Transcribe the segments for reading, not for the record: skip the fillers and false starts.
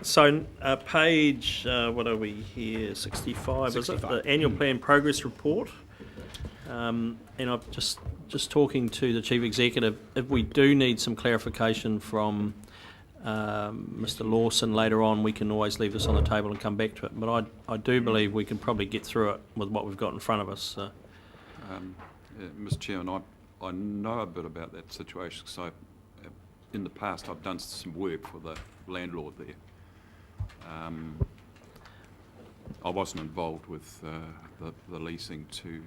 So page, what are we here, 65, 65. Is it? The annual plan progress report. And I'm just talking to the Chief Executive, if we do need some clarification from Mr Lawson later on, we can always leave this on the table and come back to it. But I do believe we can probably get through it with what we've got in front of us. So. Mr Chairman, I know a bit about that situation because in the past I've done some work for the landlord there. I wasn't involved with the leasing to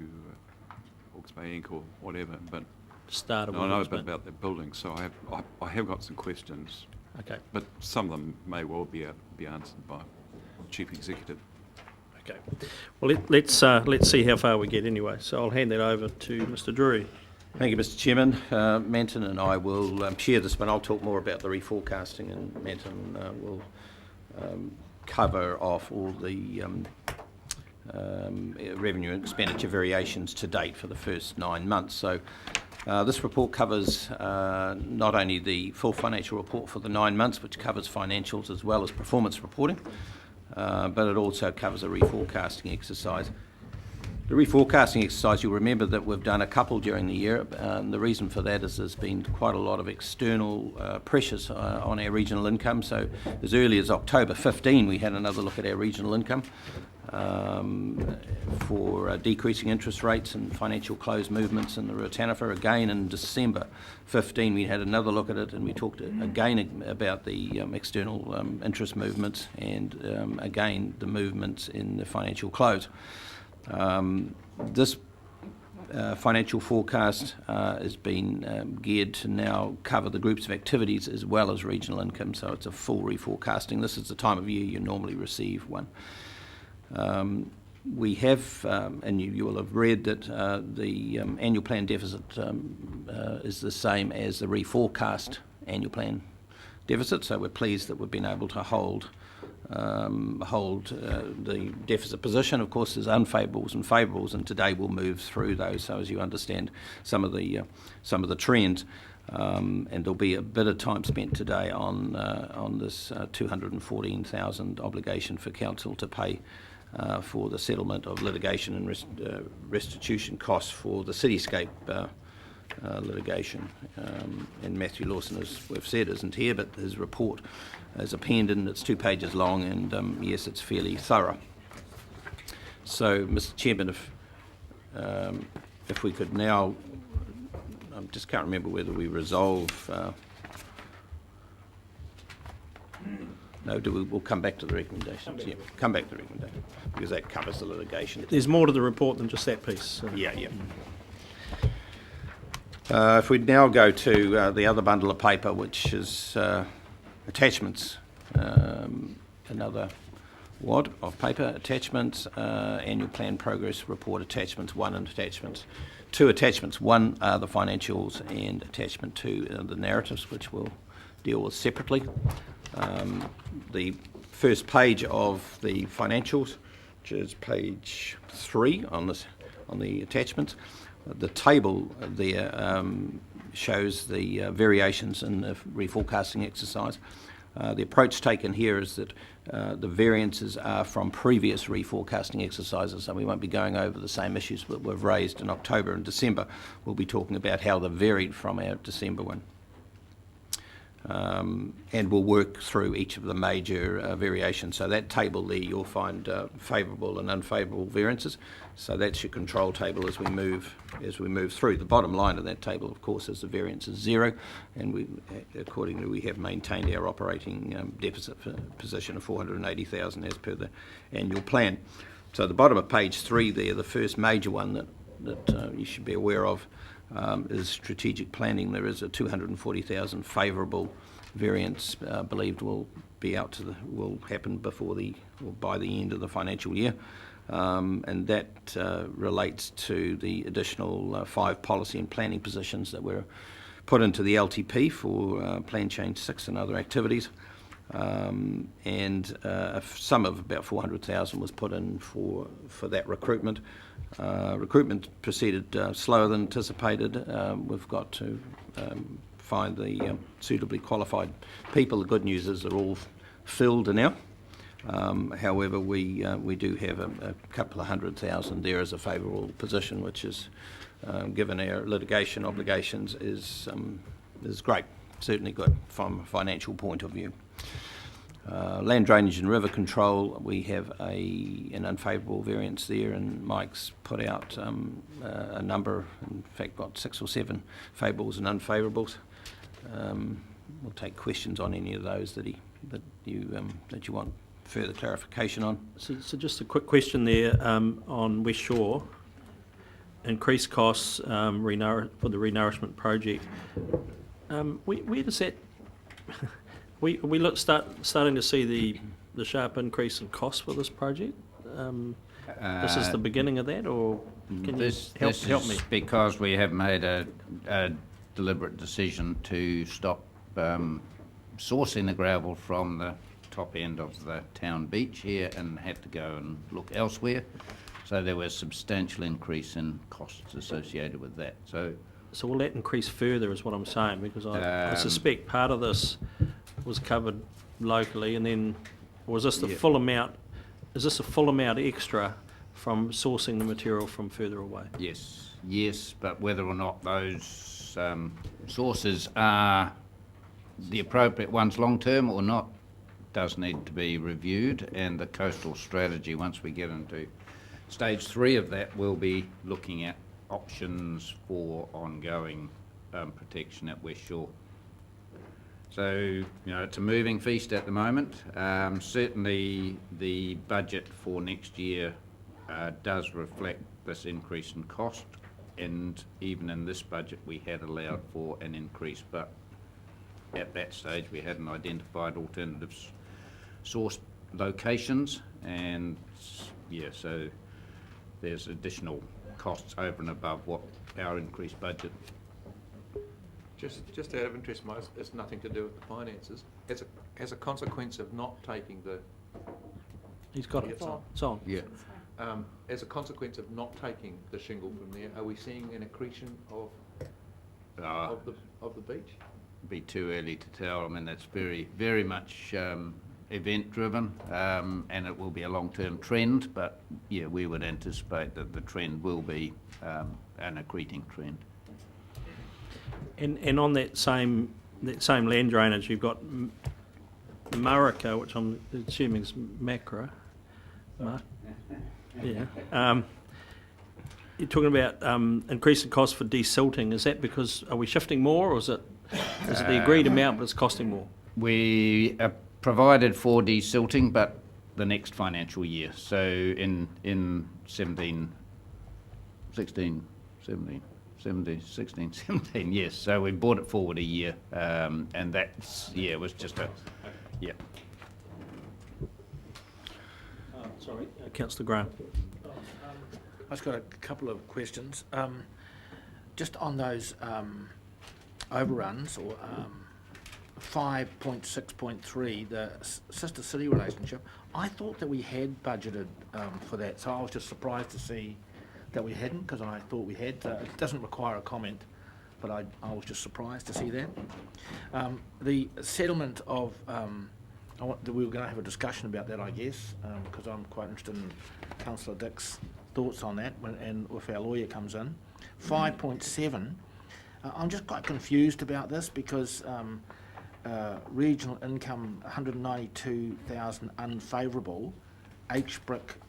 Hawke's Bay Inc. or whatever, but I know a bit about that building, so I have got some questions. Okay. But some of them may well be answered by Chief Executive. Okay. Well, let's see how far we get anyway. So I'll hand that over to Mr Drury. Thank you, Mr Chairman. Manton and I will share this, but I'll talk more about the reforecasting, and Manton will cover off all the revenue and expenditure variations to date for the first 9 months. So this report covers not only the full financial report for the 9 months, which covers financials as well as performance reporting, but it also covers a reforecasting exercise. The reforecasting exercise, you'll remember that we've done a couple during the year. The reason for that is there's been quite a lot of external pressures on our regional income. So as early as October 15, we had another look at our regional income for decreasing interest rates and financial close movements in the Ruataniwha. Again, in December 15, we had another look at it, and we talked again about the external interest movements and again the movements in the financial close. This financial forecast has been geared to now cover the groups of activities as well as regional income, so it's a full reforecasting. This is the time of year you normally receive one. We have, and you will have read that the annual plan deficit is the same as the reforecast annual plan deficit, so we're pleased that we've been able to hold the deficit position. Of course, there's unfavourables and favourables, and today we'll move through those so as you understand some of the trends. And there'll be a bit of time spent today on this 214,000 obligation for council to pay for the settlement of litigation and restitution costs for the cityscape litigation. And Matthew Lawson, as we've said, isn't here, but his report is appended and it's 2 pages long, and yes, it's fairly thorough. So, Mr Chairman, if we could now, I just can't remember whether we resolve. No, we'll come back to the recommendations. Yeah, come back to the recommendation because that covers the litigation. There's more to the report than just that piece. So. Yeah. If we now go to the other bundle of paper, which is attachments, another wad of paper, attachments, annual plan progress report, attachments 1 and attachments 2. Attachments 1 are the financials, and attachment 2 are the narratives, which we'll deal with separately. The first page of the financials, which is page 3 on the attachments. The table there shows the variations in the reforecasting exercise. The approach taken here is that the variances are from previous reforecasting exercises, so we won't be going over the same issues that we've raised in October and December. We'll be talking about how they've varied from our December one. And we'll work through each of the major variations. So that table there, you'll find favourable and unfavourable variances. So that's your control table as we move through. The bottom line of that table, of course, is the variance is 0, and accordingly we have maintained our operating deficit position of 480,000 as per the annual plan. So the bottom of page 3 there, the first major one that you should be aware of is strategic planning. There is a 240,000 favourable variance believed will happen by the end of the financial year, and that relates to the additional 5 policy and planning positions that were put into the LTP for Plan Change 6 and other activities, and a sum of about 400,000 was put in for that recruitment. Recruitment proceeded slower than anticipated. We've got to find the suitably qualified people. The good news is they're all filled now. However, we do have a couple of $100,000 there as a favourable position, which is, given our litigation obligations, is great. Certainly good from a financial point of view. Land drainage and river control, we have an unfavourable variance there, and Mike's put out a number, in fact, got 6 or 7 favourables and unfavourables. We'll take questions on any of those that you want further clarification on. So just a quick question there on West Shore. Increased costs for the renourishment project. Where does that? we starting to see the sharp increase in cost for this project. This is the beginning of that, or can you help me? Because we have made a deliberate decision to stop sourcing the gravel from the top end of the town beach here and had to go and look elsewhere. So there was a substantial increase in costs associated with that. So will that increase further, is what I'm saying, because I suspect part of this was covered locally, and then was this the full amount? Is this a full amount extra from sourcing the material from further away? Yes, but whether or not those sources are the appropriate ones long term or not does need to be reviewed, and the coastal strategy, once we get into stage 3 of that, we'll be looking at options for ongoing protection at West Shore. So, it's a moving feast at the moment. Certainly the budget for next year does reflect this increase in cost, and even in this budget we had allowed for an increase, but at that stage we hadn't identified alternative source locations, and so there's additional costs over and above what our increased budget. Just out of interest, Mike, it's nothing to do with the finances. As a consequence of not taking the... He's got it. It's on. Yeah. As a consequence of not taking the shingle from there, are we seeing an accretion of the beach? It'd be too early to tell. I mean, that's very, very much event driven, and it will be a long-term trend, but we would anticipate that the trend will be an accreting trend. And on that same land drainage, you've got Marika, which I'm assuming is Macra. Yeah. You're talking about increasing costs for desilting. Is that because, are we shifting more, or is it the agreed amount but it's costing more? We are provided for desilting, but the next financial year. So in 16, 17, yes. So we brought it forward a year, and that's, it was just Sorry, Councillor Graham. I've just got a couple of questions. Just on those overruns, or 5.6.3, the sister city relationship, I thought that we had budgeted for that, so I was just surprised to see that we hadn't, because I thought we had. It doesn't require a comment, but I was just surprised to see that. The settlement of, we were going to have a discussion about that, I guess, because I'm quite interested in Councillor Dick's thoughts on that, and if our lawyer comes in. 5.7, I'm just quite confused about this, because regional income 192,000 unfavourable,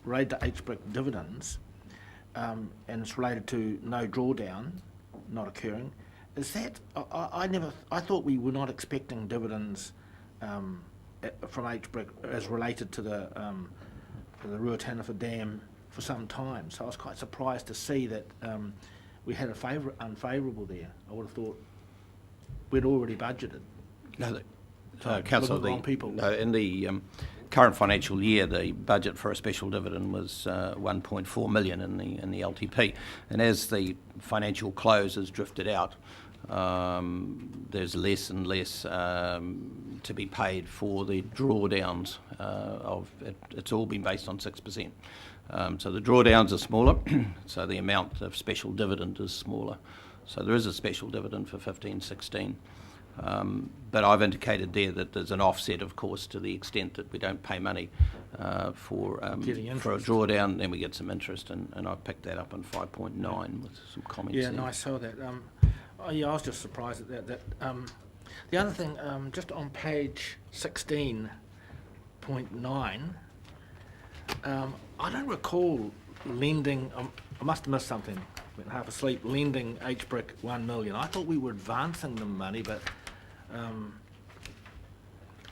related to HBRC dividends, and it's related to no drawdown not occurring. Is that, I thought we were not expecting dividends from HBRC as related to the Ruataniwha Dam for some time, so I was quite surprised to see that we had unfavourable there. I would have thought we'd already budgeted. No, Councillor, in the current financial year, the budget for a special dividend was 1.4 million in the LTP, and as the financial close has drifted out, there's less and less to be paid for the drawdowns of it. It's all been based on 6%. So the drawdowns are smaller, so the amount of special dividend is smaller. So there is a special dividend for 15-16. But I've indicated there that there's an offset, of course, to the extent that we don't pay money for a drawdown, then we get some interest, and I picked that up on 5.9 with some comments. Yeah, there. no, I saw that. I was just surprised at that. The other thing, just on page 16.9, I don't recall lending. I must have missed something. Went half asleep. Lending HBRC 1 million. I thought we were advancing them money, but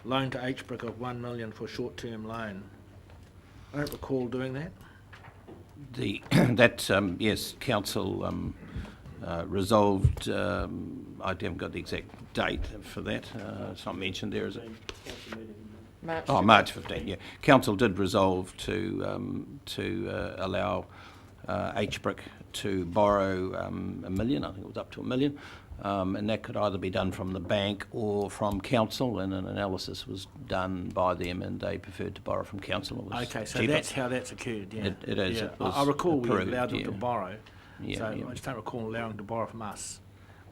loan to HBRC of 1 million for short-term loan. I don't recall doing that. Yes, council resolved. I haven't got the exact date for that. It's not mentioned there, is it? March 15. Yeah, council did resolve to allow HBRC to borrow $1 million. I think it was up to $1 million. And that could either be done from the bank or from council, and an analysis was done by them, and they preferred to borrow from council. It was Okay, so cheaper. that's how that's occurred, yeah. It is. Yeah. It was I recall we approved, allowed them yeah. to borrow, Yeah, so yeah. I just don't recall allowing them to borrow from us.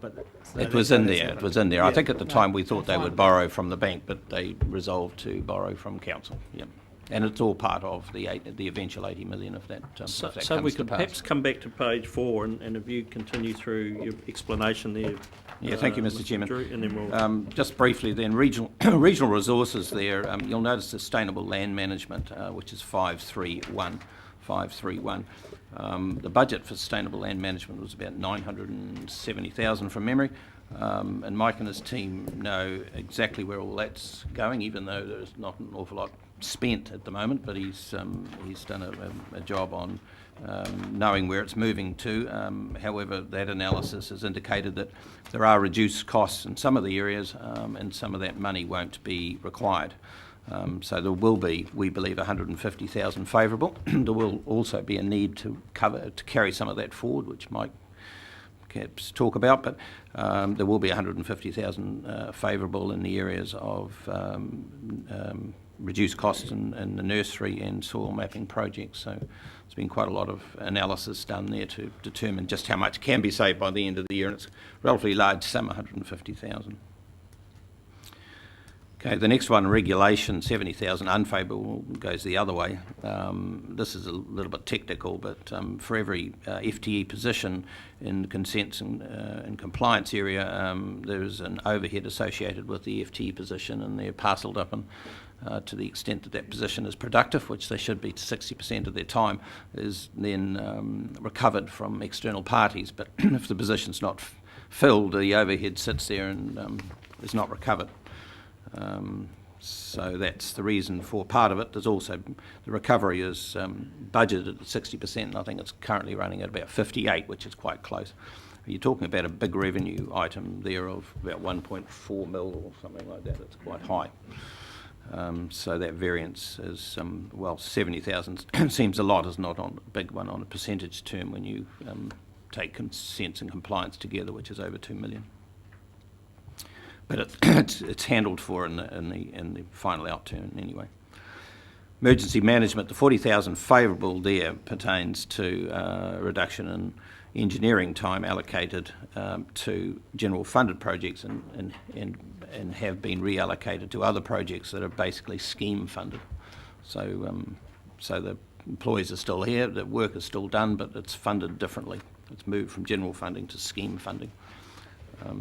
But It was in there. It was in there. I Yeah, think at the no, time we thought I'm they fine would with borrow from the bank, but they resolved to borrow from council. Yeah, and it's all part of the eventual 80 million of that. So, if that so we comes to could pass. perhaps come back to page 4, and if you continue through your explanation there. Yeah, thank you, Mr. Chairman. Drew, and then we'll Just briefly then, regional resources there, you'll notice sustainable land management, which is 531. The budget for sustainable land management was about 970,000 from memory, and Mike and his team know exactly where all that's going, even though there's not an awful lot spent at the moment, but he's done a job on knowing where it's moving to. However, that analysis has indicated that there are reduced costs in some of the areas, and some of that money won't be required. So there will be, we believe, 150,000 favourable. There will also be a need to carry some of that forward, which Mike perhaps talk about, but there will be 150,000 favourable in the areas of reduced costs in the nursery and soil mapping projects. So there's been quite a lot of analysis done there to determine just how much can be saved by the end of the year, and it's a relatively large sum, 150,000. Okay, the next one, regulation, 70,000 unfavourable, goes the other way. This is a little bit technical, but for every FTE position in the consents and compliance area, there's an overhead associated with the FTE position, and they're parcelled up and to the extent that that position is productive, which they should be to 60% of their time, is then recovered from external parties. But if the position's not filled, the overhead sits there and is not recovered. So that's the reason for part of it. There's also the recovery is budgeted at 60%, and I think it's currently running at about 58%, which is quite close. You're talking about a big revenue item there of about 1.4 mil or something like that. It's quite high. So that variance is, 70,000 seems a lot, is not a big one on a percentage term when you take consents and compliance together, which is over 2 million. But it's handled for in the final outturn anyway. Emergency management, the 40,000 favourable there pertains to a reduction in engineering time allocated to general funded projects and have been reallocated to other projects that are basically scheme funded. So so the employees are still here, the work is still done, but it's funded differently. It's moved from general funding to scheme funding.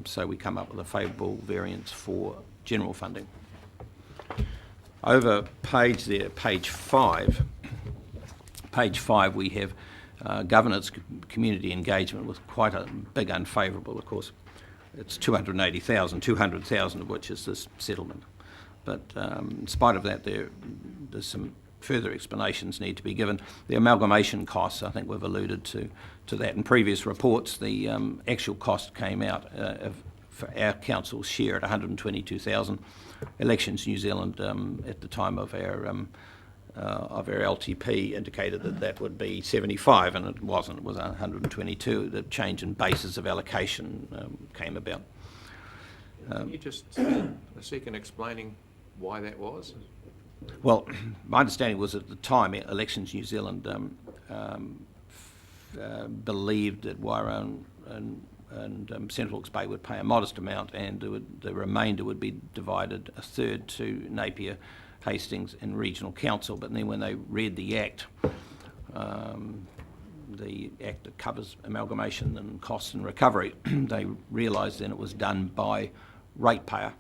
So we come up with a favourable variance for general funding. Over page 5, we have governance, community engagement with quite a big unfavourable, of course. It's 280,000, 200,000 of which is this settlement. But in spite of that, there's some further explanations need to be given. The amalgamation costs, I think we've alluded to that in previous reports. The actual cost came out for our council's share at 122,000. Elections New Zealand at the time of our LTP indicated that would be 75, and it wasn't. It was 122. The change in basis of allocation came about. Can you just spend a second explaining why that was? Well, my understanding was at the time Elections New Zealand believed that Wairau and Central Hawke's Bay would pay a modest amount, and the remainder would be divided a third to Napier, Hastings and Regional Council. But then when they read the Act that covers amalgamation and costs and recovery, they realised then it was done by ratepayer.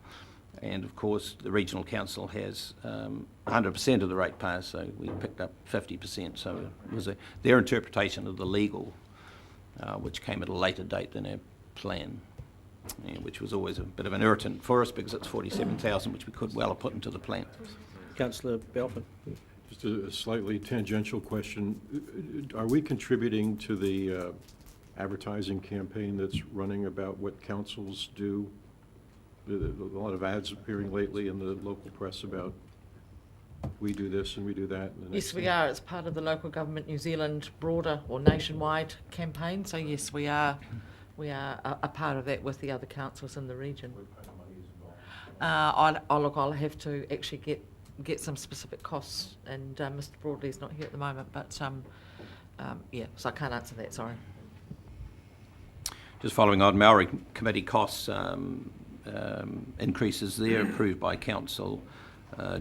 And of course the Regional Council has 100% of the ratepayers, so we picked up 50%. So it was their interpretation of the legal, which came at a later date than our plan, which was always a bit of an irritant for us because it's 47,000, which we could well have put into the plan. Councillor Belford. Just a slightly tangential question. Are we contributing to the advertising campaign that's running about what councils do? A lot of ads appearing lately in the local press about we do this and we do that. And Yes, we are. It's part of the Local Government New Zealand broader or nationwide campaign. So yes, we are a part of that with the other councils in the region. I'll have to actually get some specific costs, and Mr. Broadley's not here at the moment, but yeah, so I can't answer that, sorry. Just following on, Maori Committee costs increases there approved by Council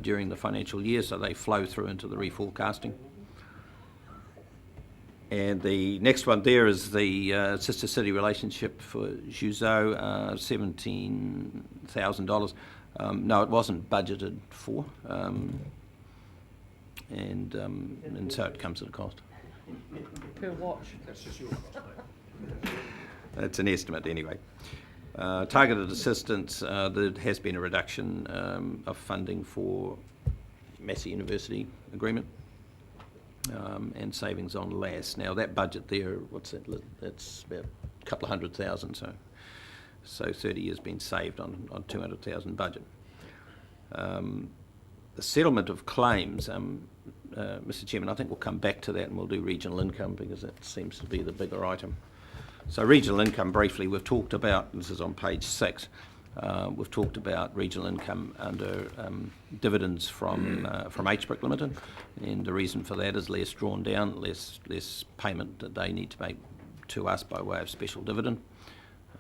during the financial year, so they flow through into the reforecasting. And the next one there is the sister city relationship for Zhuzhou, $17,000. No, it wasn't budgeted for, and so it comes at a cost. Per watch. It's an estimate anyway. Targeted assistance, there has been a reduction of funding for Massey University agreement and savings on LAS. Now that budget there, what's that? That's about a couple of $100,000, so 30 has been saved on 200,000 budget. The settlement of claims, Mr. Chairman, I think we'll come back to that and we'll do regional income because that seems to be the bigger item. So regional income, briefly, we've talked about, this is on page 6, we've talked about regional income under dividends from HBRC Limited, and the reason for that is less drawn down, less payment that they need to make to us by way of special dividend.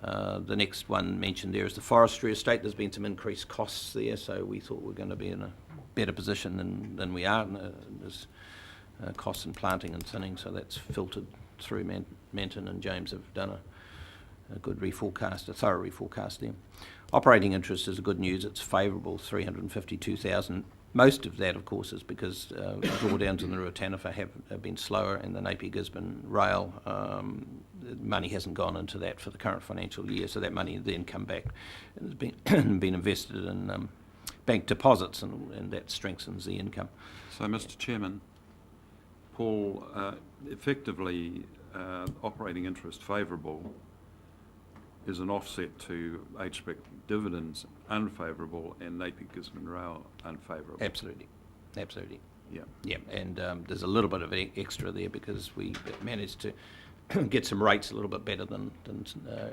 The next one mentioned there is the forestry estate. There's been some increased costs there, so we thought we were going to be in a better position than we are. There's costs in planting and thinning, so that's filtered through. Manton and James have done a good reforecast, a thorough reforecast there. Operating interest is good news. It's favourable, 352,000. Most of that, of course, is because drawdowns in the Ruataniwha have been slower, and the Napier-Gisborne rail, money hasn't gone into that for the current financial year, so that money then come back and has been invested in bank deposits, and that strengthens the income. So, Mr. Chairman, Paul, effectively, operating interest favourable is an offset to HBRC dividends unfavourable and Napier-Gisborne rail unfavourable. Absolutely, absolutely. Yeah. Yeah, and there's a little bit of extra there because we managed to get some rates a little bit better than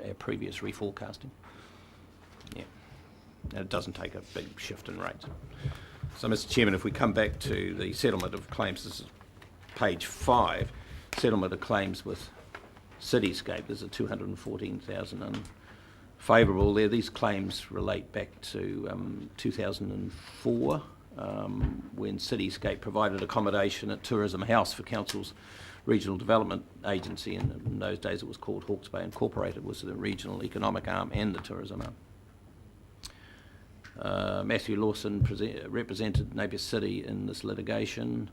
our previous reforecasting. Yeah, and it doesn't take a big shift in rates. So, Mr. Chairman, if we come back to the settlement of claims, this is page 5, settlement of claims with Cityscape. There's a 214,000 unfavourable there. These claims relate back to 2004 when Cityscape provided accommodation at Tourism House for Council's Regional Development Agency, and in those days it was called Hawke's Bay Incorporated, was the regional economic arm and the tourism arm. Matthew Lawson represented Napier City in this litigation,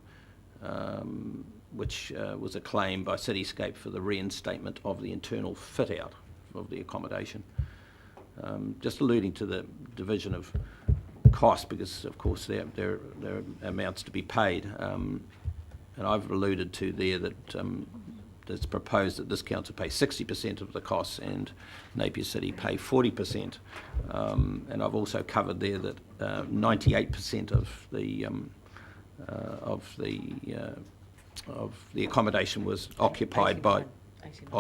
which was a claim by Cityscape for the reinstatement of the internal fit-out of the accommodation. Just alluding to the division of cost, because of course there are amounts to be paid, and I've alluded to there that it's proposed that this council pay 60% of the costs and Napier City pay 40%, and I've also covered there that 98% of the accommodation was occupied by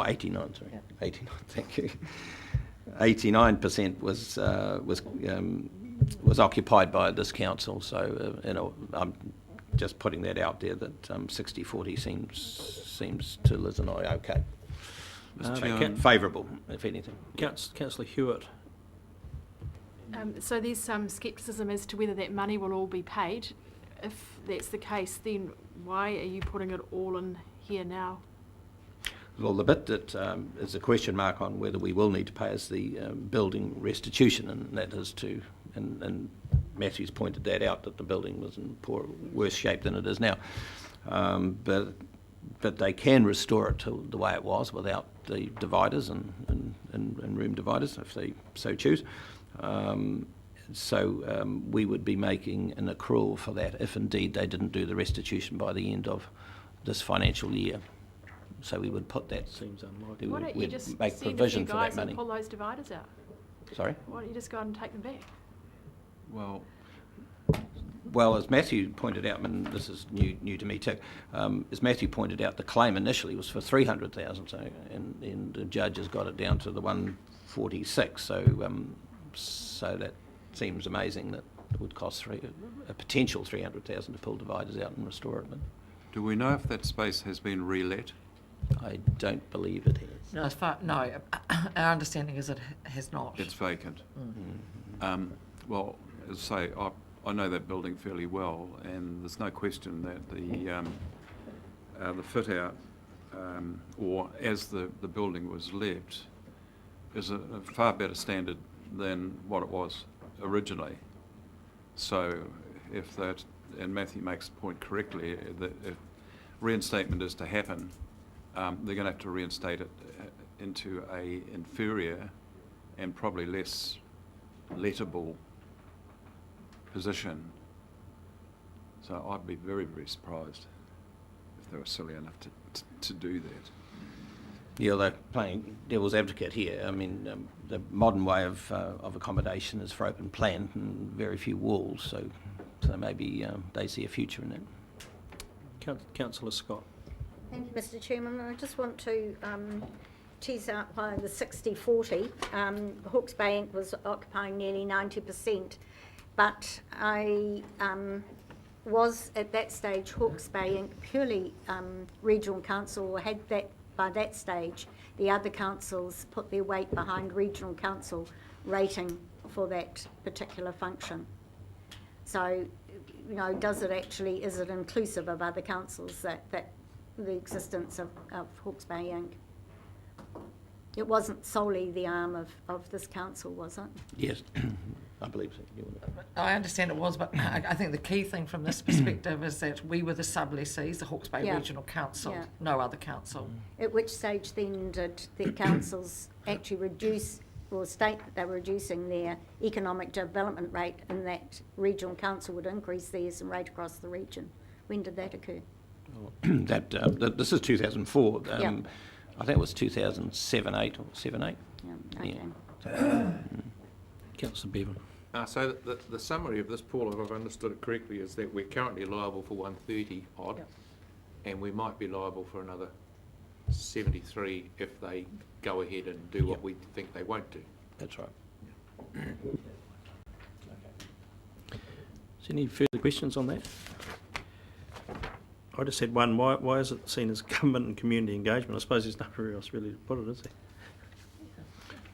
89, sorry, yeah. 89, thank you. 89% was occupied by this council, so I'm just putting that out there that 60-40 seems to Liz and I okay. Mr. Chairman, Favourable, if anything. Councillor Hewitt. So there's some scepticism as to whether that money will all be paid. If that's the case, then why are you putting it all in here now? Well, the bit that is a question mark on whether we will need to pay is the building restitution, and that is to, and Matthew's pointed that out, that the building was in worse shape than it is now. But they can restore it to the way it was without the dividers and room dividers, if they so choose. So we would be making an accrual for that if indeed they didn't do the restitution by the end of this financial year. So we would put that. Seems unlikely. Why don't you We'd just make send a few provision for that guys money. and pull those dividers out? Sorry? Why don't you just go out and take them back? Well, as Matthew pointed out, and this is new to me too, as Matthew pointed out, the claim initially was for 300,000, so, and the judge has got it down to the 146. So that seems amazing that it would cost a potential 300,000 to pull dividers out and restore it. But do we know if that space has been re-let? I don't believe it has. No, our understanding is it has not. It's vacant. Well, as I say, I know that building fairly well, and there's no question that the fit out, or as the building was left, is a far better standard than what it was originally. So if that, and Matthew makes the point correctly, that if reinstatement is to happen, they're going to have to reinstate it into a inferior and probably less lettable position. So I'd be very, very surprised if they were silly enough to do that. Yeah, they're playing devil's advocate here. I mean, the modern way of accommodation is for open plan and very few walls, so maybe they see a future in that. Councillor Scott. Thank you, Mr. Chairman. I just want to tease out why the 60-40. Hawke's Bay Inc. was occupying nearly 90%, but I was at that stage Hawke's Bay Inc. purely regional council, had that. By that stage, the other councils put their weight behind regional council rating for that particular function. So, you know, is it inclusive of other councils, that the existence of Hawke's Bay Inc.? It wasn't solely the arm of this council, was it? Yes, I believe so. I understand it was, but I think the key thing from this perspective is that we were the sub-lessees, the Hawke's Bay Regional Council, no other council. At which stage then did the councils actually reduce or state that they were reducing their economic development rate, and that regional council would increase theirs and rate across the region? When did that occur? This is 2004. Yeah. I think it was 2007-8 or 7-8. Yeah, okay. Yeah. Councillor Bevan. So the summary of this, Paul, if I've understood it correctly, is that we're currently liable for 130 odd, Yep. and we might be liable for another 73 if they go ahead and do what we think they won't do. That's right. Is there any further questions on that? I just had one. Why is it seen as government and community engagement? I suppose there's nowhere else really to put it, is there?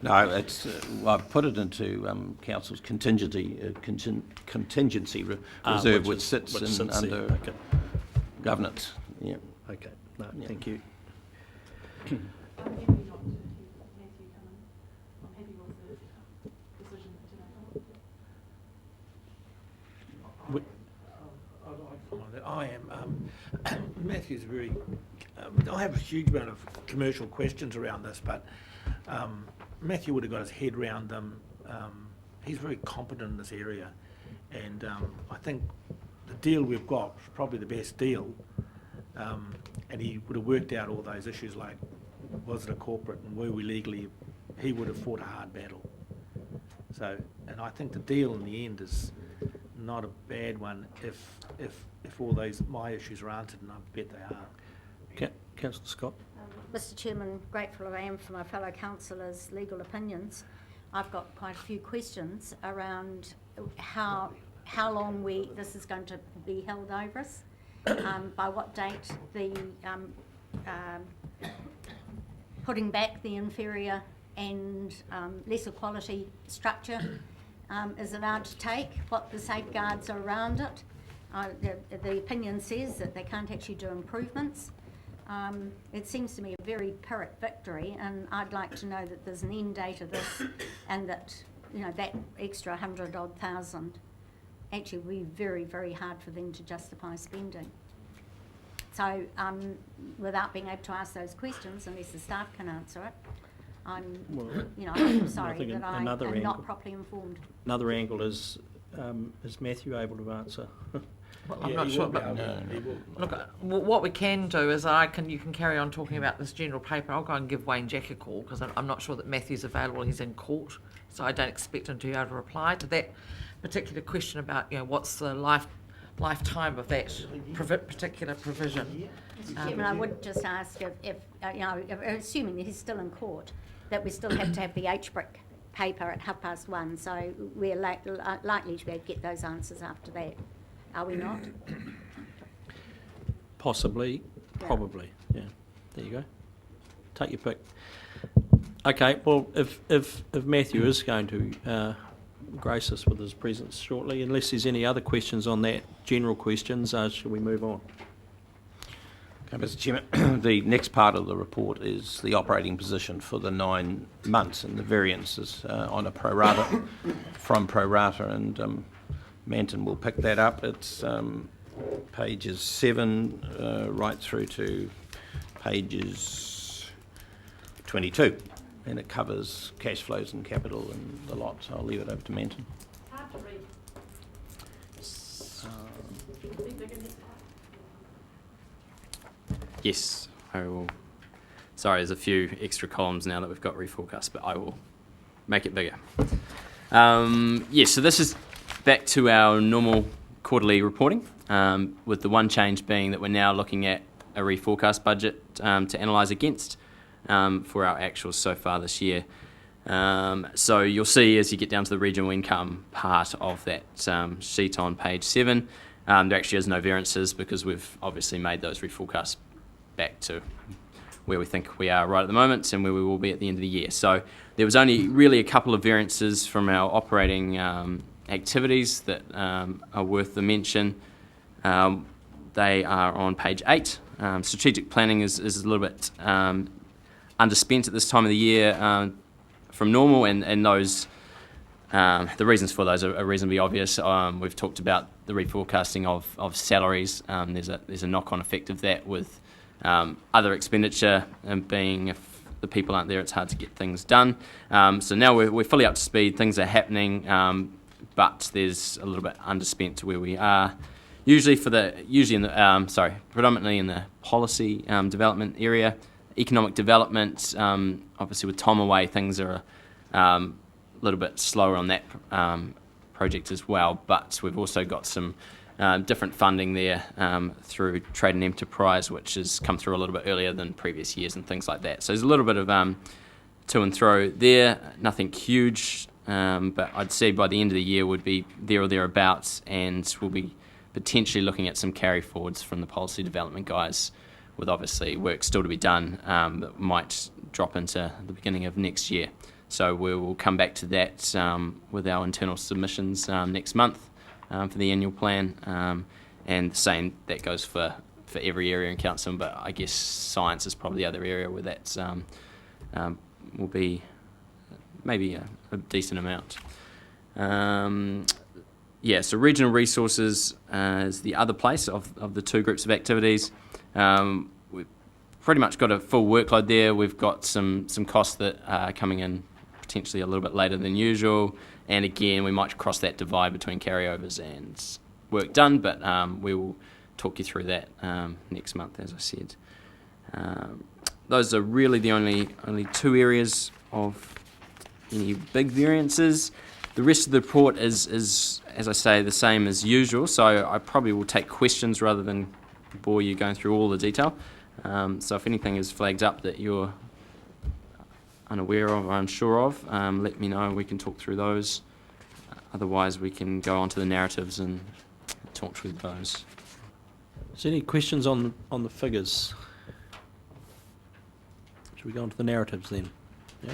No, it's. I've put it into council's contingency reserve, which sits under governance. Yeah. Okay. No, Yeah. thank you. I am. Matthew's very. I have a huge amount of commercial questions around this, but Matthew would have got his head around them. He's very competent in this area, and I think the deal we've got is probably the best deal. And he would have worked out all those issues, like was it a corporate and were we legally? He would have fought a hard battle. So, and I think the deal in the end is not a bad one if all those my issues are answered, and I bet they are. Councillor Scott. Mr. Chairman, grateful I am for my fellow councillors' legal opinions. I've got quite a few questions around how long this is going to be held over us, by what date the putting back the inferior and lesser quality structure is allowed to take, what the safeguards are around it. The opinion says that they can't actually do improvements. It seems to me a very Pyrrhic victory, and I'd like to know that there's an end date of this, and that, you know, that extra 100-odd thousand actually will be very, very hard for them to justify spending. So, without being able to ask those questions, unless the staff can answer it, I'm sorry think that I am another angle- not properly informed. Another angle is Matthew able to answer? Well, I'm not sure, but look, what we can do is you can carry on talking about this general paper. I'll go and give Wayne Jack a call, because I'm not sure that Matthew's available. He's in court, so I don't expect him to be able to reply to that particular question about, you know, what's the lifetime of that particular provision. Mr. Chairman, I would just ask if assuming that he's still in court, that we still have to have the HBRC paper at 1:30, so we're likely to be able to get those answers after that. Are we not? Possibly, probably, yeah. There you go. Take your pick. Okay, well, if Matthew is going to grace us with his presence shortly, unless there's any other questions on that, general questions, shall we move on? Okay, Mr. Chairman, the next part of the report is the operating position for the 9 months and the variances on a pro rata, from pro rata, and Manton will pick that up. It's pages 7 right through to pages 22, and it covers cash flows and capital and the lot, so I'll leave it over to Manton. It's hard to read. Yes, I will. Sorry, there's a few extra columns now that we've got reforecast, but I will make it bigger. Yes, so this is back to our normal quarterly reporting, with the one change being that we're now looking at a reforecast budget to analyse against for our actuals so far this year. So you'll see as you get down to the regional income part of that sheet on page 7, there actually is no variances because we've obviously made those reforecasts back to where we think we are right at the moment and where we will be at the end of the year. So there was only really a couple of variances from our operating activities that are worth the mention. They are on page 8. Strategic planning is a little bit underspent at this time of the year from normal, and those the reasons for those are reasonably obvious. We've talked about the reforecasting of salaries. There's a knock-on effect of that with other expenditure, and being if the people aren't there, it's hard to get things done. So now we're fully up to speed. Things are happening, but there's a little bit underspent to where we are. Predominantly in the policy development area, economic development. Obviously, with Tom away, things are a little bit slower on that project as well. But we've also got some different funding there through Trade and Enterprise, which has come through a little bit earlier than previous years and things like that. So there's a little bit of to and fro there, nothing huge, but I'd say by the end of the year would be there or thereabouts, and we'll be potentially looking at some carry forwards from the policy development guys, with obviously work still to be done that might drop into the beginning of next year. So we will come back to that with our internal submissions next month for the annual plan, and the same that goes for every area in council, but I guess science is probably the other area where that will be maybe a decent amount. So regional resources is the other place of the two groups of activities. We've pretty much got a full workload there. We've got some costs that are coming in potentially a little bit later than usual, and again we might cross that divide between carryovers and work done, but we will talk you through that next month, as I said. Those are really the only two areas of any big variances. The rest of the report is, as I say, the same as usual, so I probably will take questions rather than bore you going through all the detail. So if anything is flagged up that you're unaware of or unsure of, let me know, we can talk through those. Otherwise, we can go on to the narratives and talk through those. Is there any questions on the figures? Should we go on to the narratives then? Yeah.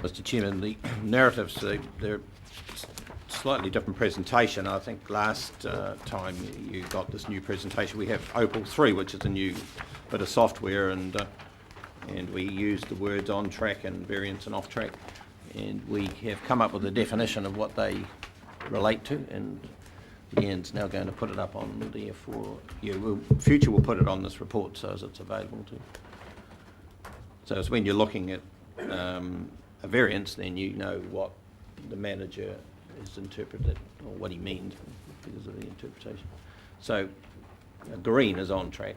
Mr. Chairman, the narratives, they're slightly different presentation. I think last time you got this new presentation, we have Opal 3, which is a new bit of software, and we use the words on track and variance and off track, and we have come up with a definition of what they relate to, and Leanne's now going to put it up on there for you. Future will put it on this report so as it's available to. So it's when you're looking at a variance, then you know what the manager is interpreted, or what he means because of the interpretation. So green is on track.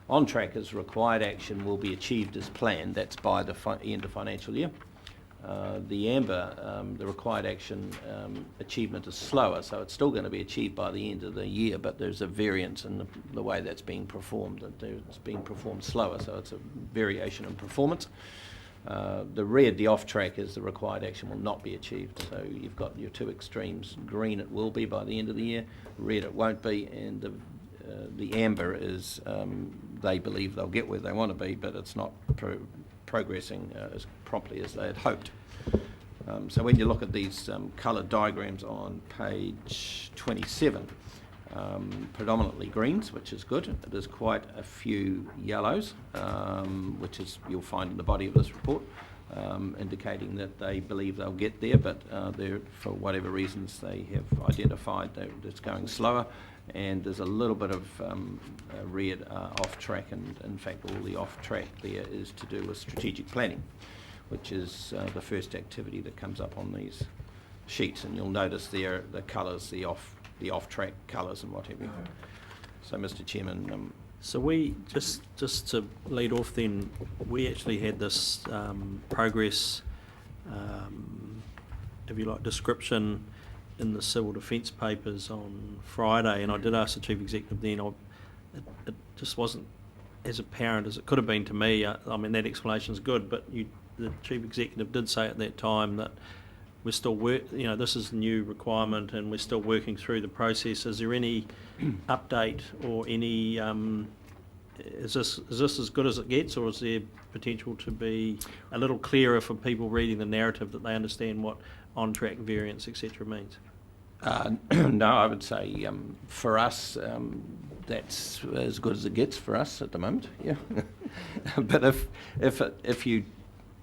On track is required action will be achieved as planned. That's by the end of financial year. The amber, the required action achievement is slower, so it's still going to be achieved by the end of the year, but there's a variance in the way that's being performed. It's being performed slower, so it's a variation in performance. The red, the off-track, is the required action will not be achieved. So you've got your two extremes. Green, it will be by the end of the year. Red, it won't be. And the amber is they believe they'll get where they want to be, but it's not progressing as promptly as they had hoped. So when you look at these coloured diagrams on page 27, predominantly greens, which is good. There's quite a few yellows, which is you'll find in the body of this report, indicating that they believe they'll get there, but they're, for whatever reasons they have identified, that it's going slower. And there's a little bit of red off track, and in fact all the off track there is to do with strategic planning, which is the first activity that comes up on these sheets, and you'll notice there the colours, the off-track colours and what have you. So, Mr. Chairman. So we, just to lead off then, we actually had this progress, if you like, description in the civil defence papers on Friday, and I did ask the Chief Executive then, it just wasn't as apparent as it could have been to me. I mean, that explanation is good, but the Chief Executive did say at that time that we're still this is a new requirement and we're still working through the process. Is there any update or any, is this as good as it gets, or is there potential to be a little clearer for people reading the narrative that they understand what on-track variance, etc. means? No, I would say for us, that's as good as it gets for us at the moment, yeah. But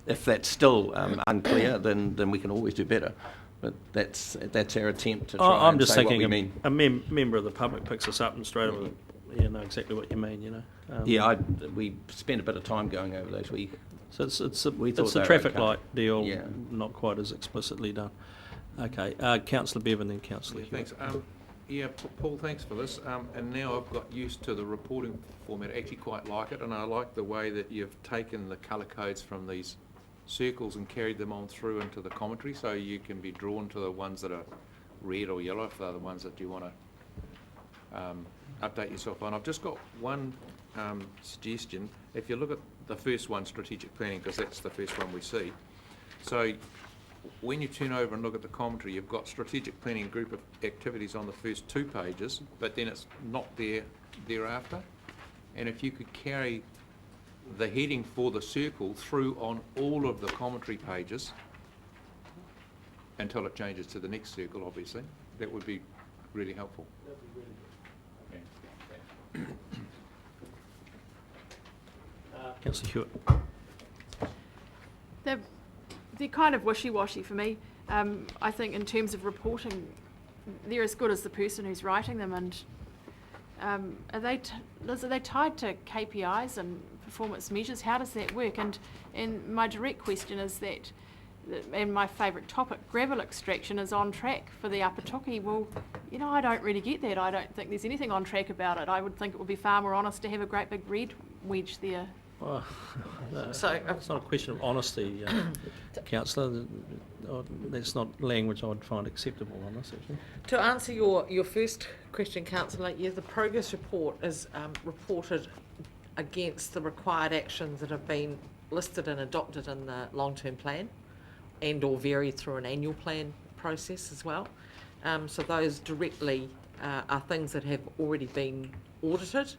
if that's still unclear, then we can always do better. But that's our attempt to try I'm and just say thinking what we mean. a member of the public picks us up and straight away, know exactly what you mean, We spent a bit of time going over those. So it's a traffic light deal, not quite as explicitly done. Okay, Councillor Bevan, then Councillor Hewitt. Thanks. Paul, thanks for this. And now I've got used to the reporting format. I actually quite like it, and I like the way that you've taken the colour codes from these circles and carried them on through into the commentary, so you can be drawn to the ones that are red or yellow if they're the ones that you want to update yourself on. I've just got one suggestion. If you look at the first one, strategic planning, because that's the first one we see. So when you turn over and look at the commentary, you've got strategic planning group of activities on the first 2 pages, but then it's not there thereafter. And if you could carry the heading for the circle through on all of the commentary pages until it changes to the next circle, obviously, that would be really helpful. Councillor Hewitt. They're kind of wishy-washy for me. I think in terms of reporting, they're as good as the person who's writing them, and are they tied to KPIs and performance measures? How does that work? And my direct question is that, and my favourite topic, gravel extraction is on track for the Upper Toki. Well, I don't really get that. I don't think there's anything on track about it. I would think it would be far more honest to have a great big red wedge there. Well, So it's not a question of honesty, Councillor. That's not language I would find acceptable on this, actually. to answer your first question, Councillor, the progress report is reported against the required actions that have been listed and adopted in the long-term plan and or varied through an annual plan process as well. So those directly are things that have already been audited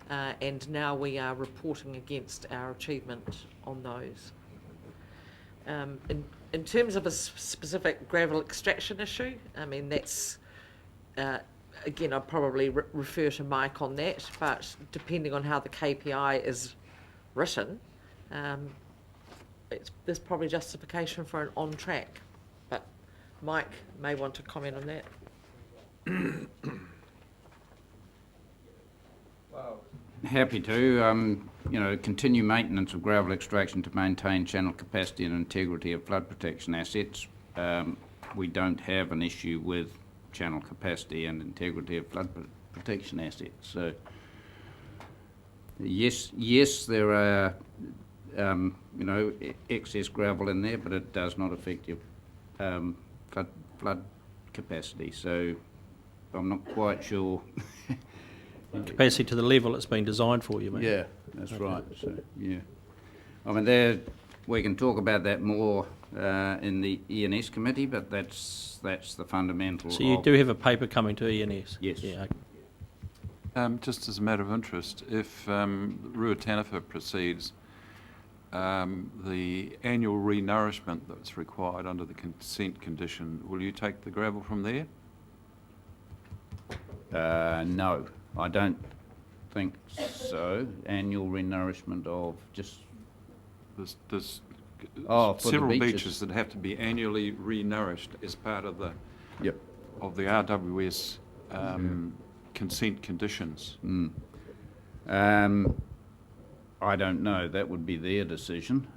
and now we are reporting against our achievement on those. In terms of a specific gravel extraction issue, I mean, that's, again, I'd probably refer to Mike on that, but depending on how the KPI is written, there's probably justification for an on track. But Mike may want to comment on that. Happy to. Continue maintenance of gravel extraction to maintain channel capacity and integrity of flood protection assets. We don't have an issue with channel capacity and integrity of flood protection assets. So, yes, there are, excess gravel in there, but it does not affect your flood capacity. So, I'm not quite sure. Capacity to the level it's been designed for, you mean? Yeah, that's right. So, yeah. I mean, we can talk about that more in the ENS committee, but that's the fundamental. So you do have a paper coming to ENS? Yes. Yeah. Just as a matter of interest, if Ruataniwha proceeds, the annual re-nourishment that's required under the consent condition, will you take the gravel from there? No, I don't think so. Annual re-nourishment of just... There's for several the beaches that have to be annually re-nourished as part of the Yep. of the RWS consent conditions. I don't know. That would be their decision.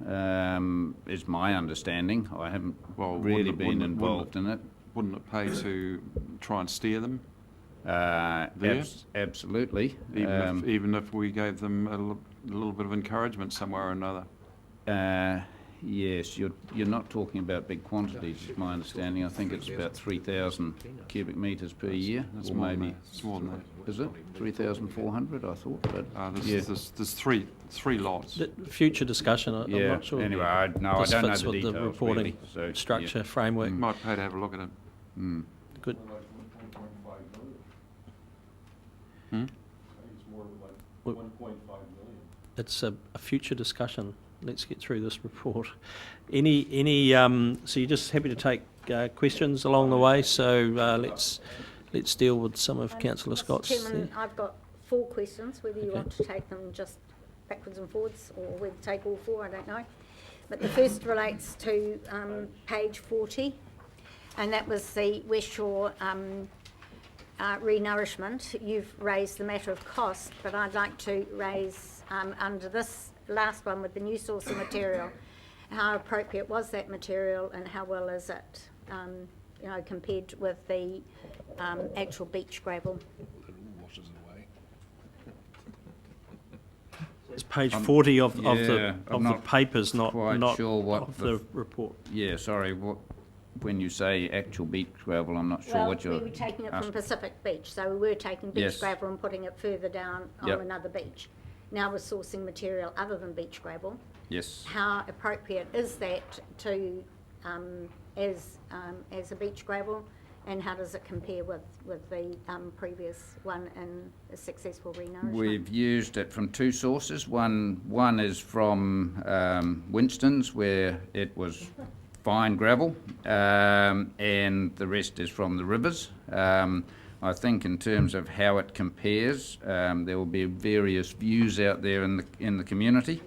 Is my understanding. I haven't really been involved in it. Wouldn't it pay to try and steer them? Absolutely. Even if we gave them a little bit of encouragement somewhere or another. Yes, you're not talking about big quantities, is my understanding. I think it's about 3,000 cubic metres per year, That's or more maybe. than that. It's more than that. Is it 3,400? I thought, but There's three lots. Future discussion, I'm not sure. Anyway, I don't know this the fits with details the reporting really, so, structure framework. Might pay to have a look at it. Good. It's a future discussion. Let's get through this report. So you're just happy to take questions along the way. So let's deal with some of Councillor Scott's. Mr. Chairman, I've got 4 questions, whether you want to take them just backwards and forwards or whether to take all 4, I don't know. But the first relates to page 40, and that was the West Shore re-nourishment. You've raised the matter of cost, but I'd like to raise under this last one with the new source of material, how appropriate was that material and how well is it compared with the actual beach gravel? It's page 40 of I'm the not papers, not sure what of the report. Yeah, sorry. When you say actual beach gravel, I'm not sure what you're... we were taking it from Pacific Beach, so we were taking beach gravel and putting it further down on another beach. Now we're sourcing material other than beach gravel. Yes. How appropriate is that to as a beach gravel, and how does it compare with the previous one in a successful re-nourishment? We've used it from 2 sources. One is from Winston's, where it was fine gravel, and the rest is from the rivers. I think in terms of how it compares, there will be various views out there in the community,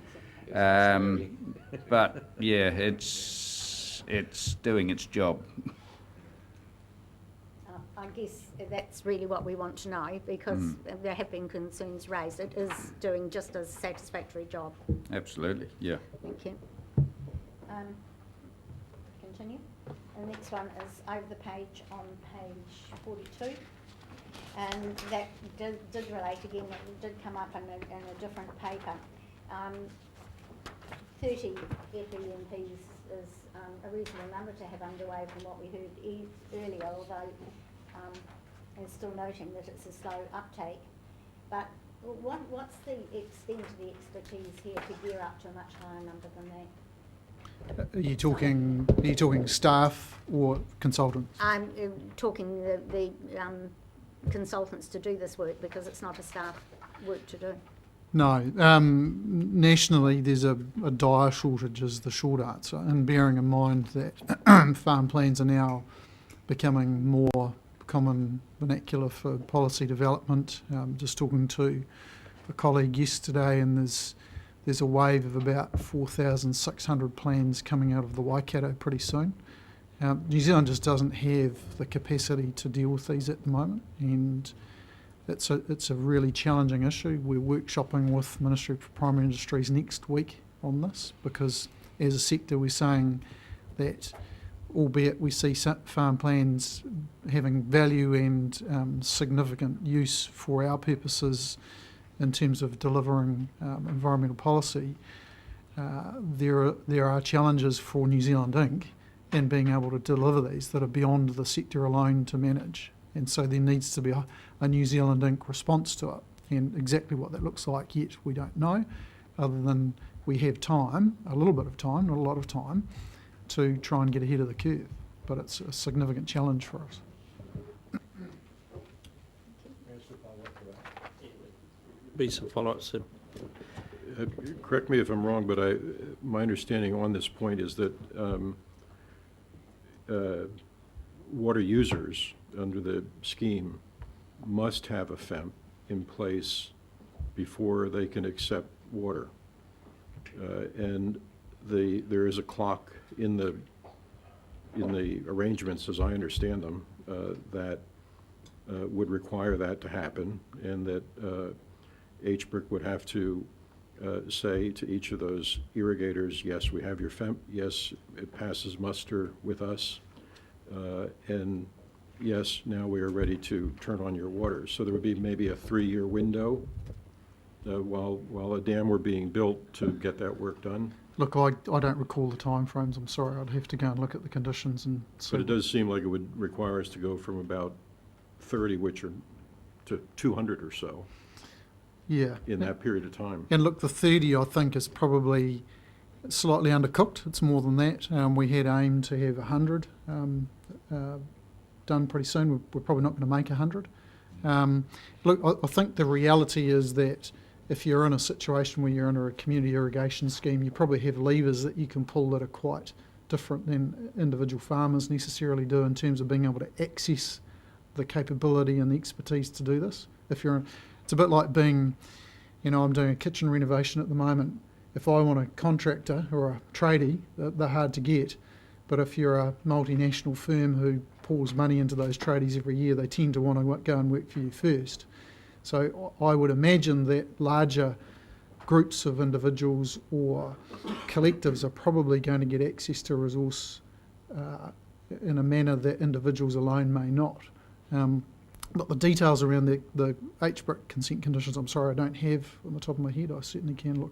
but yeah, it's doing its job. I guess that's really what we want to know, because there have been concerns raised. It is doing just a satisfactory job. Absolutely, yeah. Thank you. Continue. The next one is over the page on page 42. And that did relate again, it did come up in a different paper. 30 FEMPs is a reasonable number to have underway from what we heard earlier, although and still noting that it's a slow uptake. But what's the extent of the expertise here to gear up to a much higher number than that? Are you talking staff or consultants? I'm talking the consultants to do this work, because it's not a staff work to do. No. Nationally, there's a dire shortage is the short answer, and bearing in mind that farm plans are now becoming more common vernacular for policy development. Just talking to a colleague yesterday, and there's a wave of about 4,600 plans coming out of the Waikato pretty soon. New Zealand just doesn't have the capacity to deal with these at the moment, and it's a really challenging issue. We're workshopping with Ministry for Primary Industries next week on this, because as a sector we're saying that albeit we see farm plans having value and significant use for our purposes in terms of delivering environmental policy, there are challenges for New Zealand Inc. in being able to deliver these that are beyond the sector alone to manage. And so there needs to be a New Zealand Inc. response to it. And exactly what that looks like yet we don't know, other than we have time, a little bit of time, not a lot of time, to try and get ahead of the curve. But it's a significant challenge for us. Be some follow-ups. Correct me if I'm wrong, but my understanding on this point is that water users under the scheme must have a FEMP in place before they can accept water. And there is a clock in the arrangements, as I understand them, that would require that to happen, and that HBRC would have to say to each of those irrigators, yes, we have your FEMP, yes, it passes muster with us, and yes, now we are ready to turn on your water. So there would be maybe a 3-year window while a dam were being built to get that work done. Look, I don't recall the timeframes. I'm sorry. I'd have to go and look at the conditions and see. But it does seem like it would require us to go from about 30, which are to 200 or so. Yeah. In that period of time. And look, the 30, I think, is probably slightly undercooked. It's more than that. We had aimed to have 100 done pretty soon. We're probably not going to make 100. Look, I think the reality is that if you're in a situation where you're under a community irrigation scheme, you probably have levers that you can pull that are quite different than individual farmers necessarily do in terms of being able to access the capability and the expertise to do this. It's a bit like being, I'm doing a kitchen renovation at the moment. If I want a contractor or a tradie, they're hard to get. But if you're a multinational firm who pours money into those tradies every year, they tend to want to go and work for you first. So I would imagine that larger groups of individuals or collectives are probably going to get access to resource in a manner that individuals alone may not. But the details around the HBRC consent conditions, I'm sorry, I don't have on the top of my head. I certainly can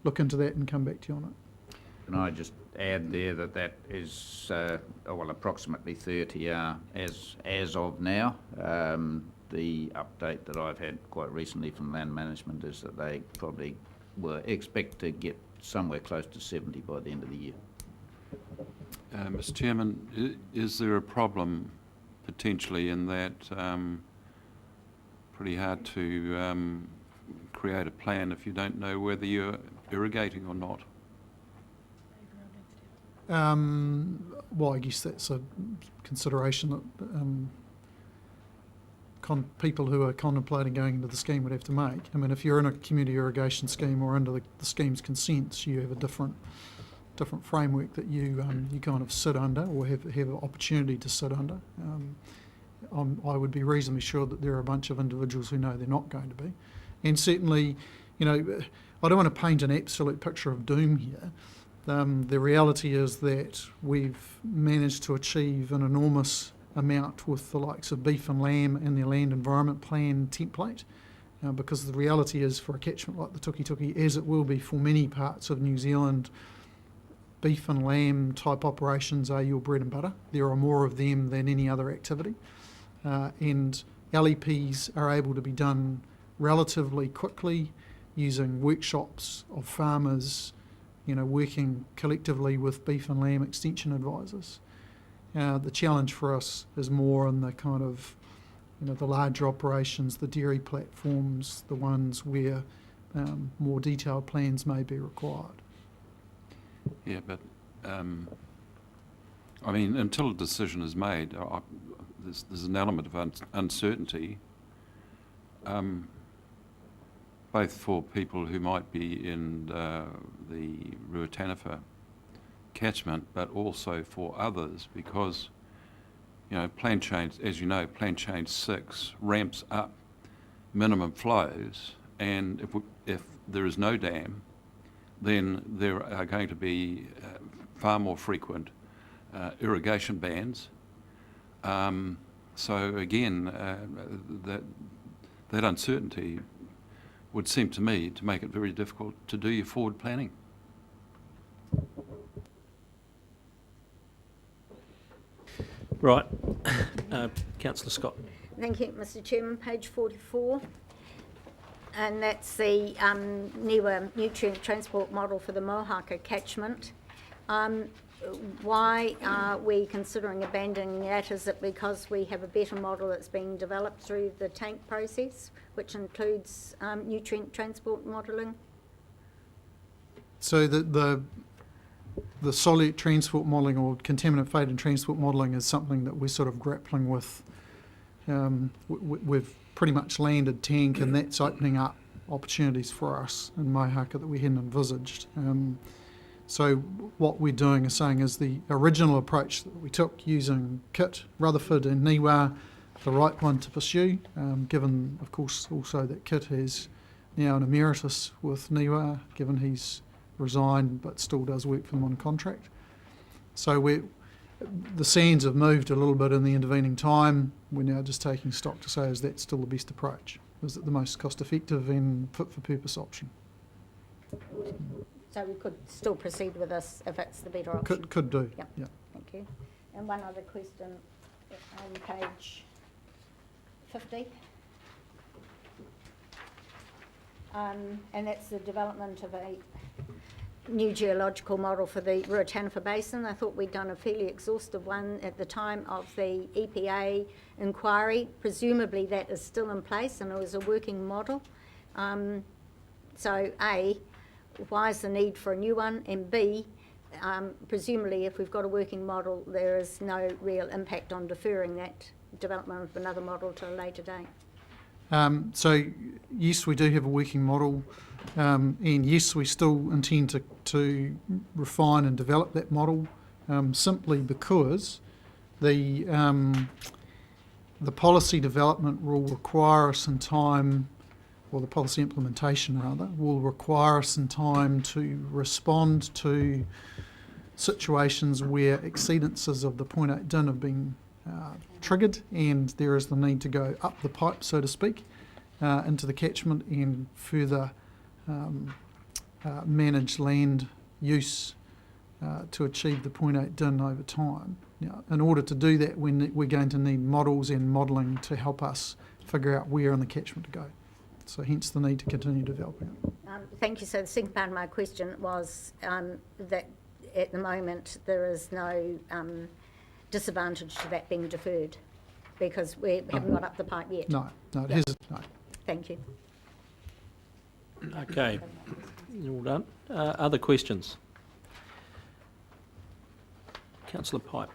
look into that and come back to you on it. Can I just add there that is, approximately 30 are as of now. The update that I've had quite recently from land management is that they probably expect to get somewhere close to 70 by the end of the year. Mr. Chairman, is there a problem potentially in that pretty hard to create a plan if you don't know whether you're irrigating or not? Well, I guess that's a consideration that people who are contemplating going into the scheme would have to make. I mean, if you're in a community irrigation scheme or under the scheme's consents, you have a different framework that you kind of sit under or have an opportunity to sit under. I would be reasonably sure that there are a bunch of individuals who know they're not going to be. And certainly, I don't want to paint an absolute picture of doom here. The reality is that we've managed to achieve an enormous amount with the likes of beef and lamb and the land environment plan template, because the reality is for a catchment like the Tuki, as it will be for many parts of New Zealand, beef and lamb type operations are your bread and butter. There are more of them than any other activity, and LEPs are able to be done relatively quickly using workshops of farmers, working collectively with beef and lamb extension advisors. The challenge for us is more in the kind of the larger operations, the dairy platforms, the ones where more detailed plans may be required. Yeah, but I mean, until a decision is made, there's an element of uncertainty, both for people who might be in the Ruataniwha catchment, but also for others, because plan change, as you know, plan change 6 ramps up minimum flows, and if there is no dam, then there are going to be far more frequent irrigation bans. So again, that uncertainty would seem to me to make it very difficult to do your forward planning. Right. Councillor Scott. Thank you, Mr Chairman. Page 44. And that's the Niwa nutrient transport model for the Mohaka catchment. Why are we considering abandoning that? Is it because we have a better model that's being developed through the tank process, which includes nutrient transport modelling? So the solute transport modelling or contaminant fate and transport modelling is something that we're sort of grappling with. We've pretty much landed tank, and that's opening up opportunities for us in Mohaka that we hadn't envisaged. So what we're doing is saying is the original approach that we took using Kit, Rutherford and Niwa, the right one to pursue, given of course also that Kit is now an emeritus with Niwa, given he's resigned but still does work for them on contract. So the sands have moved a little bit in the intervening time. We're now just taking stock to say, is that still the best approach? Is it the most cost effective and fit for purpose option? So we could still proceed with this if it's the better option? Could do, Yep. yeah. Thank you. And one other question on page 50. And that's the development of a new geological model for the Ruataniwha Basin. I thought we'd done a fairly exhaustive one at the time of the EPA inquiry. Presumably that is still in place and it was a working model. So A, why is the need for a new one? And B, presumably if we've got a working model, there is no real impact on deferring that development of another model to a later date. So yes, we do have a working model, and yes, we still intend to refine and develop that model, simply because the policy development will require us in time, or the policy implementation rather, will require us in time to respond to situations where exceedances of the 0.8 DIN have been triggered, and there is the need to go up the pipe, so to speak, into the catchment and further manage land use to achieve the 0.8 DIN over time. Now, in order to do that, we're going to need models and modelling to help us figure out where in the catchment to go. So hence the need to continue developing it. Thank you. So the second part of my question was that at the moment there is no disadvantage to that being deferred because we haven't got up the pipe yet. No, it hasn't. No. Thank you. Okay, all done. Other questions? Councillor Pipe.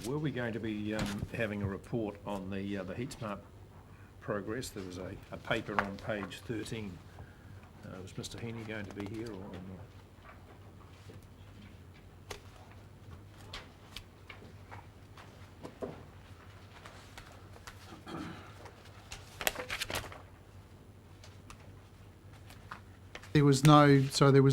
Were we going to be having a report on the heat smart progress? There was a paper on page 13. Was Mr Heaney going to be here or not? There was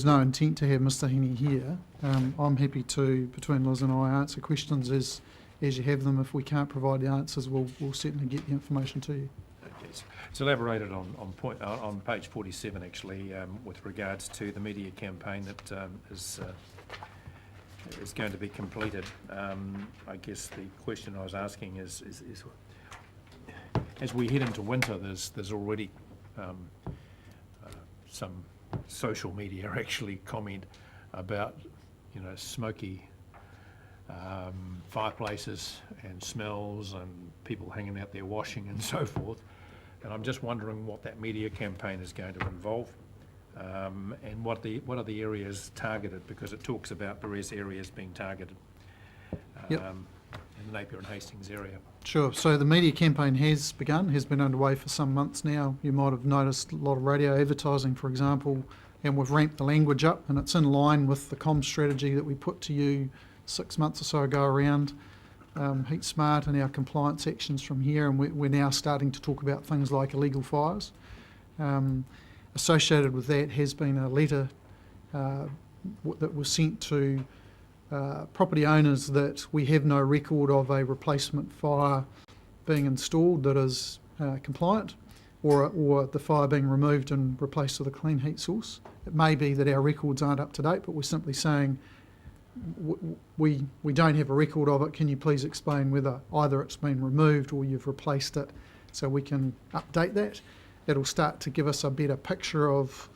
no intent to have Mr Heaney here. I'm happy to, between Liz and I, answer questions as you have them. If we can't provide the answers, we'll certainly get the information to you. Okay, it's elaborated on page 47 actually, with regards to the media campaign that is going to be completed. I guess the question I was asking is as we head into winter, there's already some social media actually comment about, smoky fireplaces and smells and people hanging out there washing and so forth. And I'm just wondering what that media campaign is going to involve, and what are the areas targeted, because it talks about various areas being targeted Yep. in the Napier and Hastings area. Sure. So the media campaign has been underway for some months now. You might have noticed a lot of radio advertising, for example, and we've ramped the language up, and it's in line with the comms strategy that we put to you 6 months or so ago around Heat Smart and our compliance actions from here, and we're now starting to talk about things like illegal fires. Associated with that has been a letter that was sent to property owners that we have no record of a replacement fire being installed that is compliant, or the fire being removed and replaced with a clean heat source. It may be that our records aren't up to date, but we're simply saying we don't have a record of it. Can you please explain whether either it's been removed or you've replaced it, so we can update that. It'll start to give us a better picture of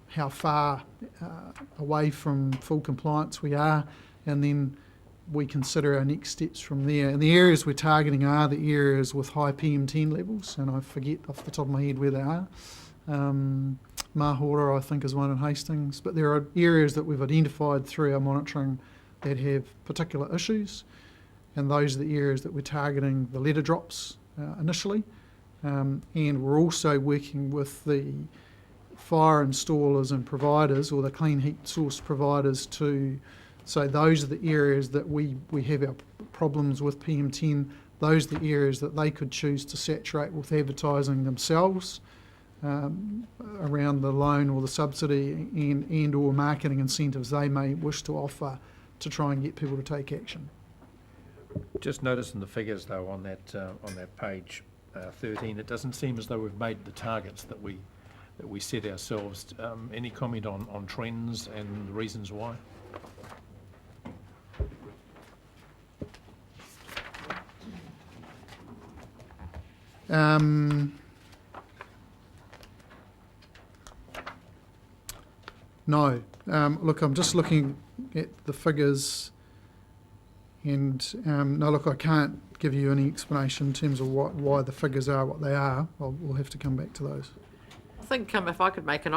how far away from full compliance we are, and then we consider our next steps from there. And the areas we're targeting are the areas with high PM10 levels, and I forget off the top of my head where they are. Mahora, I think, is one in Hastings, but there are areas that we've identified through our monitoring that have particular issues, and those are the areas that we're targeting the letter drops initially. And we're also working with the fire installers and providers, or the clean heat source providers, to so those are the areas that we have our problems with PM10. Those are the areas that they could choose to saturate with advertising themselves around the loan or the subsidy, and or marketing incentives they may wish to offer to try and get people to take action. Just noticing the figures though on that page 13, it doesn't seem as though we've made the targets that we set ourselves. Any comment on trends and the reasons why? No. Look, I'm just looking at the figures, and no, look, I can't give you any explanation in terms of why the figures are what they are. We'll have to come back to those. I think if I could make an